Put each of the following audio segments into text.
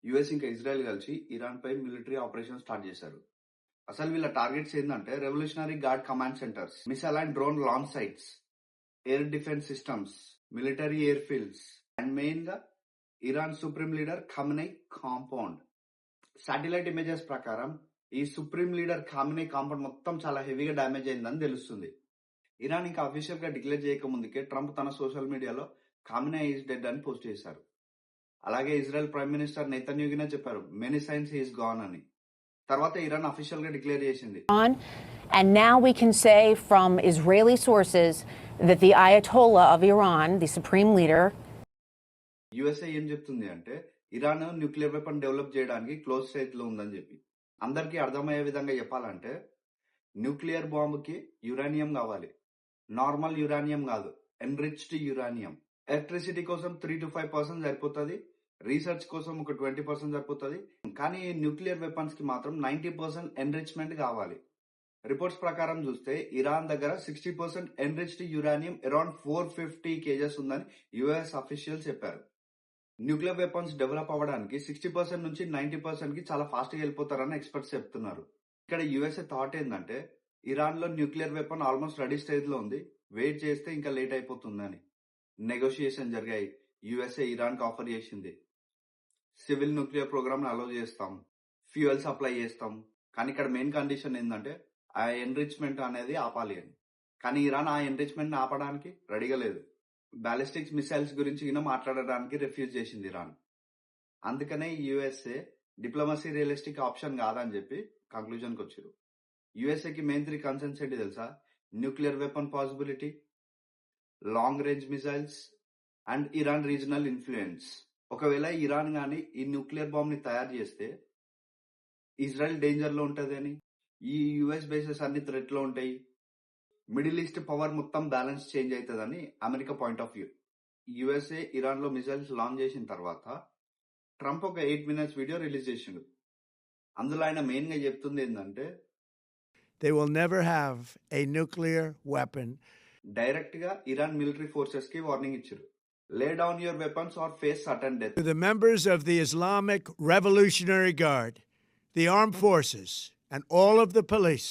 US ఇంకా Israel కలిసి Iran పై మిలిటరీ ఆపరేషన్ స్టార్ట్ చేశారు. అసలు వీళ్ళ టార్గెట్స్ ఏంటంటే revolutionary guard command centres, missile and drone launch sites, air defence systems, military airfields and main గా Iran supreme leader Khamenei compound. Satellite images ప్రకారం ఈ సుప్రీం లీడర్ ఖమెనీ కాంపౌండ్ మొత్తం చాలా హెవీగా డ్యామేజ్ అయిందని తెలుస్తుంది. ఇరాన్ ఇంకా అఫీషియల్ గా డిక్లేర్ చేయక ముందుకే ట్రంప్ తన సోషల్ మీడియాలో ఖమెనీ ఈజ్ డెడ్ అని పోస్ట్ చేశారు. అలాగే ఇజ్రాయెల్ ప్రైమ్ మినిస్టర్ నెతన్యాహునే చెప్పారు many science he is gone అని. తర్వాత ఇరాన్ అఫీషియల్ గా డిక్లేర్ చేసింది. And now we can say from Israeli sources that the Ayatollah of Iran, the supreme leader, USA ఏం చెప్తుంది అంటే ఇరాన్ న్యూక్లియర్ వెపన్ డెవలప్ చేయడానికి close stage లో ఉందని చెప్పి. అందరికీ అర్థమయ్యే విధంగా చెప్పాలంటే న్యూక్లియర్ బాంబుకి యురేనియం కావాలి, నార్మల్ యురేనియం కాదు, ఎన్రిచ్డ్ యురేనియం. ఎలక్ట్రిసిటీ కోసం 3 to 5% సరిపోతుంది, రీసెర్చ్ కోసం ఒక 20% సరిపోతుంది. కానీ న్యూక్లియర్ వెపన్స్ కి మాత్రం 90% ఎన్రిచ్మెంట్ కావాలి. రిపోర్ట్స్ ప్రకారం చూస్తే ఇరాన్ దగ్గర 60% ఎన్రిచ్డ్ యురేనియం అరౌండ్ 450 kgs ఉందని యుఎస్ అఫీషియల్స్ చెప్పారు. న్యూక్లియర్ వెపన్స్ డెవలప్ అవ్వడానికి 60% నుంచి 90% కి చాలా ఫాస్ట్ గా వెళ్ళిపోతారని ఎక్స్పర్ట్స్ చెప్తున్నారు. ఇక్కడ యుఎస్ఏ థాట్ ఏంటంటే ఇరాన్ లో nuclear weapon almost ready stage లో ఉంది, వెయిట్ చేస్తే ఇంకా లేట్ అయిపోతుందని. నెగోషియేషన్ జరిగాయి. యుఎస్ఏ ఇరాన్ కి ఆఫర్ చేసింది సివిల్ న్యూక్లియర్ ప్రోగ్రామ్ అలౌ చేస్తాం, ఫ్యూయల్ సప్లై చేస్తాం, కానీ ఇక్కడ మెయిన్ కండిషన్ ఏంటంటే ఆ ఎన్రిచ్మెంట్ అనేది ఆపాలి అని. కానీ ఇరాన్ ఆ ఎన్రిచ్మెంట్ ఆపడానికి రెడీగా లేదు. బ్యాలిస్టిక్స్ మిసైల్స్ గురించి మాట్లాడడానికి రిఫ్యూజ్ చేసింది ఇరాన్. అందుకనే యుఎస్ఏ డిప్లొమసీ రియలిస్టిక్ ఆప్షన్ కాదని చెప్పి కంక్లూజన్కి వచ్చారు. యుఎస్ఏకి మెయిన్ 3 కన్సర్న్స్ ఏంటి తెలుసా? Nuclear weapon possibility, long range missiles and Iran regional influence. ఒకవేళ ఇరాన్ గాని ఈ న్యూక్లియర్ బాంబ్ ని తయారు చేస్తే ఇజ్రాయెల్ డేంజర్ లో ఉంటది అని, ఈ యుఎస్ బేసెస్ అన్ని థ్రెట్ లో ఉంటాయి, మిడిల్ ఈస్ట్ పవర్ మొత్తం బ్యాలెన్స్ చేంజ్ అవుతుందని America point of view. USA Iran లో మిసైల్స్ లాంచ్ చేసిన తర్వాత ట్రంప్ ఒక 8 minutes వీడియో రిలీజ్ చేసిండు. అందులో ఆయన మెయిన్ గా చెప్తుంది ఏంటంటే they will never have a nuclear weapon. Direct గా ఇరాన్ మిలిటరీ ఫోర్సెస్ కి వార్నింగ్ ఇచ్చారు. Lay down your weapons or face certain death. To the members of the Islamic Revolutionary Guard, the armed forces, and all of the police,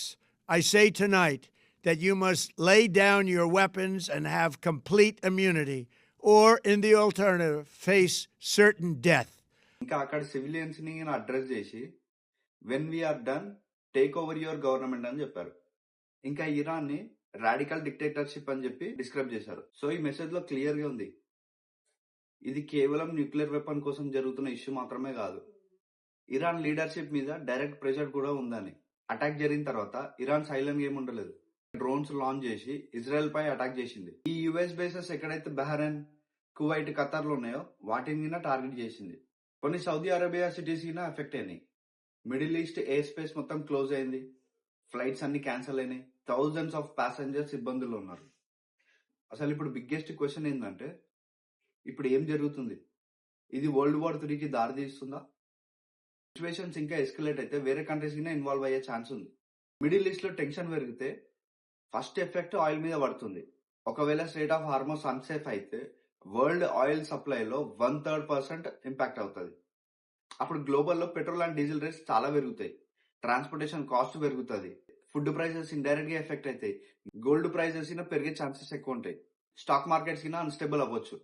I say tonight that you must lay down your weapons and have complete immunity, or in the alternative, face certain death. ఇంకా అక్కడ civilians ని address చేసి when we are done, take over your government అని చెప్పారు. ఇంకా Iran ని radical dictatorship అని చెప్పి డిస్క్రైబ్ చేశారు. సో ఈ మెసేజ్ లో క్లియర్ గా ఉంది, ఇది కేవలం న్యూక్లియర్ వెపన్ కోసం జరుగుతున్న ఇష్యూ మాత్రమే కాదు, ఇరాన్ లీడర్షిప్ మీద డైరెక్ట్ ప్రెషర్ కూడా ఉందని. అటాక్ జరిగిన తర్వాత ఇరాన్ సైలెంట్ గా ఉండలేదు, డ్రోన్స్ లాంచ్ చేసి ఇజ్రాయెల్ పై అటాక్ చేసింది. ఈ యుఎస్ బేసెస్ ఎక్కడైతే బహ్రెయిన్, కువైట్, ఖతార్ లో ఉన్నాయో వాటి మీద టార్గెట్ చేసింది. కొన్ని సౌదీ అరేబియా సిటీస్ కి ఎఫెక్ట్ అయినాయి. మిడిల్ ఈస్ట్ ఎయిర్ స్పేస్ మొత్తం క్లోజ్ అయింది, ఫ్లైట్స్ అన్ని క్యాన్సిల్ అయినాయి, థౌజండ్స్ ఆఫ్ ప్యాసింజర్స్ ఇబ్బందులు ఉన్నారు. అసలు ఇప్పుడు బిగ్గెస్ట్ క్వశ్చన్ ఏంటంటే ఇప్పుడు ఏం జరుగుతుంది? ఇది World War III దారి తీస్తుందా? సిచ్యువేషన్స్ ఇంకా ఎస్కలేట్ అయితే వేరే కంట్రీస్ కి ఇన్వాల్వ్ అయ్యే ఛాన్స్ ఉంది. మిడిల్ ఈస్ట్ లో టెన్షన్ పెరిగితే ఫస్ట్ ఎఫెక్ట్ ఆయిల్ మీద పడుతుంది. ఒకవేళ స్ట్రెయిట్ ఆఫ్ హార్మోస్ అన్సేఫ్ అయితే వరల్డ్ ఆయిల్ సప్లైలో 1/3% ఇంపాక్ట్ అవుతుంది. అప్పుడు గ్లోబల్ లో పెట్రోల్ అండ్ డీజిల్ రేట్స్ చాలా పెరుగుతాయి, ట్రాన్స్పోర్టేషన్ కాస్ట్ పెరుగుతుంది, ఫుడ్ ప్రైసెస్ ఇండైరెక్ట్ గా ఎఫెక్ట్ అవుతాయి, గోల్డ్ ప్రైసెస్ పెరిగే ఛాన్సెస్ ఎక్కువ ఉంటాయి, స్టాక్ మార్కెట్స్ అన్స్టేబుల్ అవ్వచ్చు.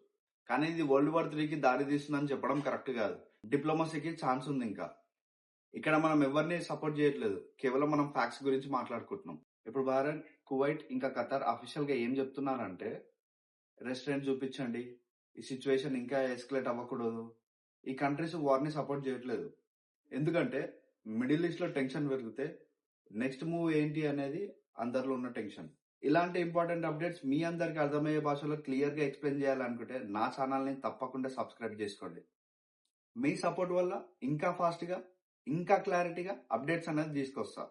కానీ ఇది World War III దారి తీస్తుందని చెప్పడం కరెక్ట్ కాదు. డిప్లొమసీకి ఛాన్స్ ఉంది. ఇంకా ఇక్కడ మనం ఎవరిని సపోర్ట్ చేయట్లేదు, కేవలం మనం ఫ్యాక్ట్స్ గురించి మాట్లాడుకుంటున్నాం. ఇప్పుడు బహ్రెయిన్, కువైట్ ఇంకా ఖతార్ అఫీషియల్ గా ఏం చెప్తున్నారంటే రెస్టారెంట్ చూపించండి, ఈ సిచ్యువేషన్ ఇంకా ఎస్కలేట్ అవ్వకూడదు. ఈ కంట్రీస్ వార్ ని సపోర్ట్ చేయట్లేదు, ఎందుకంటే మిడిల్ ఈస్ట్ లో టెన్షన్ పెరిగితే నెక్స్ట్ మూవ్ ఏంటి అనేది అందరిలో ఉన్న టెన్షన్. ఇలాంటి ఇంపార్టెంట్ అప్డేట్స్ మీ అందరికి అర్థమయ్యే భాషలో క్లియర్ గా ఎక్స్ప్లెయిన్ చేయాలనుకుంటే నా ఛానల్ ని తప్పకుండా సబ్స్క్రైబ్ చేసుకోండి. మీ సపోర్ట్ వల్ల ఇంకా ఫాస్ట్ గా ఇంకా క్లారిటీగా అప్డేట్స్ అనేది తీసుకొస్తా.